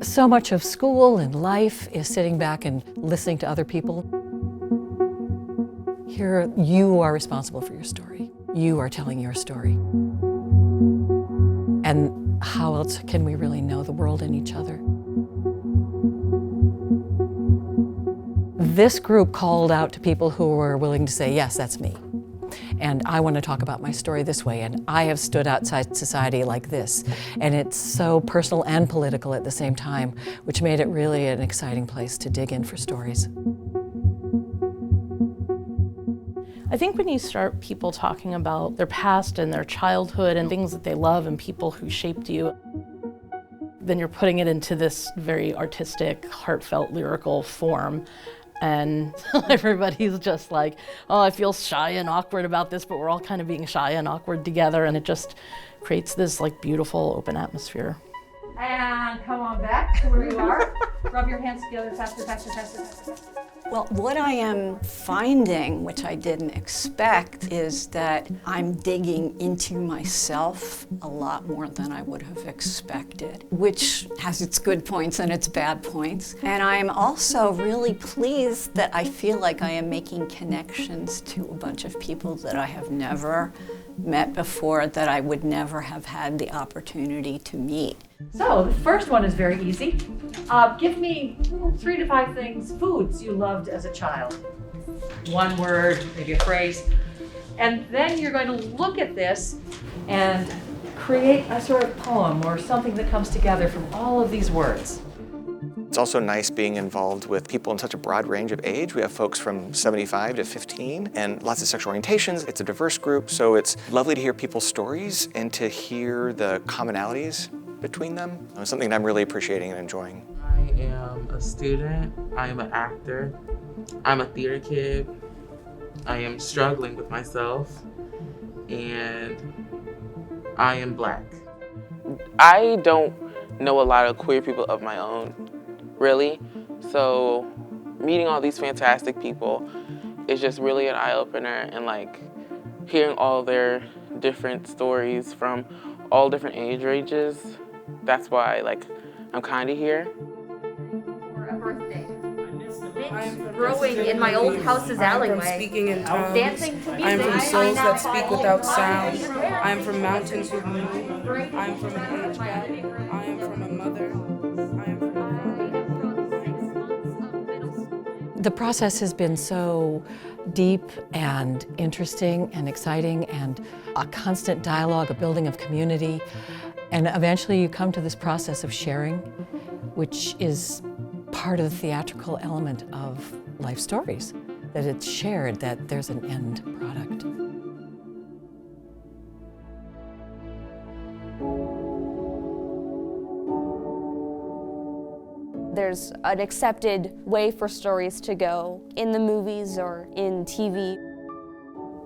So much of school and life is sitting back and listening to other people. Here, you are responsible for your story. You are telling your story. And how else can we really know the world and each other? This group called out to people who were willing to say, yes, that's me. And I want to talk about my story this way, and I have stood outside society like this. And it's so personal and political at the same time, which made it really an exciting place to dig in for stories. I think when you start people talking about their past and their childhood and things that they love and people who shaped you, then you're putting it into this very artistic, heartfelt, lyrical form. And everybody's just like, oh, I feel shy and awkward about this, but we're all kind of being shy and awkward together, and it just creates this like beautiful open atmosphere. And come on back to where you are. Rub your hands together, faster, faster, faster, faster, faster. Well, what I am finding, which I didn't expect, is that I'm digging into myself a lot more than I would have expected, which has its good points and its bad points. And I'm also really pleased that I feel like I am making connections to a bunch of people that I have never met before, that I would never have had the opportunity to meet. So the first one is very easy. Give me 3 to 5 things, foods you loved as a child. One word, maybe a phrase. And then you're going to look at this and create a sort of poem or something that comes together from all of these words. It's also nice being involved with people in such a broad range of age. We have folks from 75 to 15 and lots of sexual orientations. It's a diverse group, so it's lovely to hear people's stories and to hear the commonalities between them. It's something that I'm really appreciating and enjoying. I am a student, I am an actor, I'm a theater kid, I am struggling with myself, and I am Black. I don't know a lot of queer people of my own, really, so meeting all these fantastic people is just really an eye-opener, and like hearing all their different stories from all different age ranges. That's why I'm kind of here. For a birthday. Growing in my old house's alleyway. I'm from speaking in tongues. Dancing to music. I'm from souls that speak without sound. I'm from mountains who move. I'm from an age gap. I am from a mother. I am from a The process has been so deep and interesting and exciting, and a constant dialogue, a building of community. And eventually you come to this process of sharing, which is part of the theatrical element of life stories, that it's shared, that there's an end product. There's an accepted way for stories to go in the movies or in TV.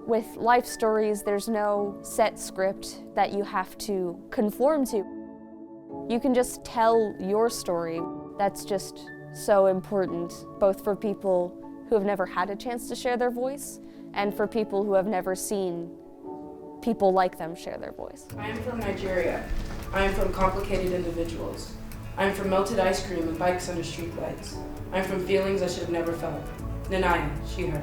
With life stories, there's no set script that you have to conform to. You can just tell your story. That's just so important, both for people who have never had a chance to share their voice and for people who have never seen people like them share their voice. I am from Nigeria. I am from complicated individuals. I am from melted ice cream and bikes under streetlights. I am from feelings I should have never felt. Nanaya, she, her.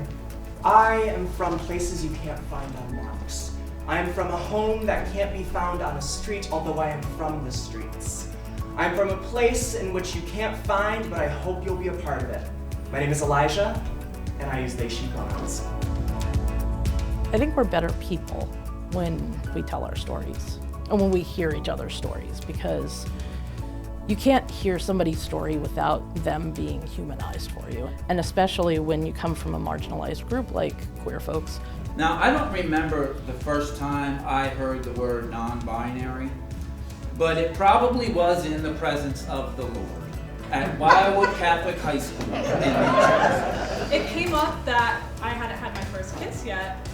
I am from places you can't find on maps. I am from a home that can't be found on a street, although I am from the streets. I am from a place in which you can't find, but I hope you'll be a part of it. My name is Elijah, and I use they, she pronouns. I think we're better people when we tell our stories and when we hear each other's stories, because you can't hear somebody's story without them being humanized for you. And especially when you come from a marginalized group like queer folks. Now, I don't remember the first time I heard the word non-binary, but it probably was in the presence of the Lord at Wildwood Catholic High School in New Jersey. It came up that I hadn't had my first kiss yet,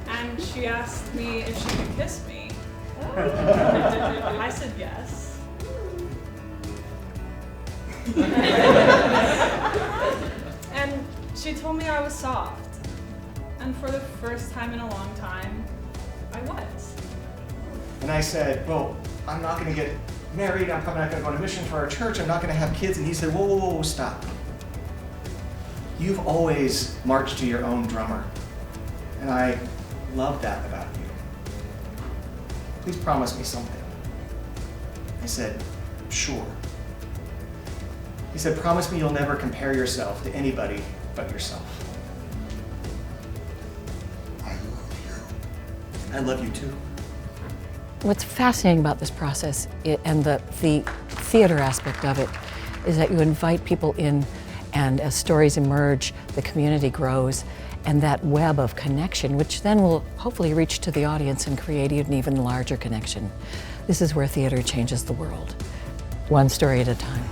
and she asked me if she could kiss me. I said yes. And she told me I was soft. And for the first time in a long time, I was. And I said, well, I'm not gonna get married, I'm probably not going to go on a mission for our church, I'm not going to have kids. And he said, whoa, whoa, whoa, stop. You've always marched to your own drummer. And I love that about you. Please promise me something. I said, sure. He said, promise me you'll never compare yourself to anybody but yourself. I love you. I love you too. What's fascinating about this process and the theater aspect of it is that you invite people in, and as stories emerge, the community grows, and that web of connection, which then will hopefully reach to the audience and create an even larger connection. This is where theater changes the world, one story at a time.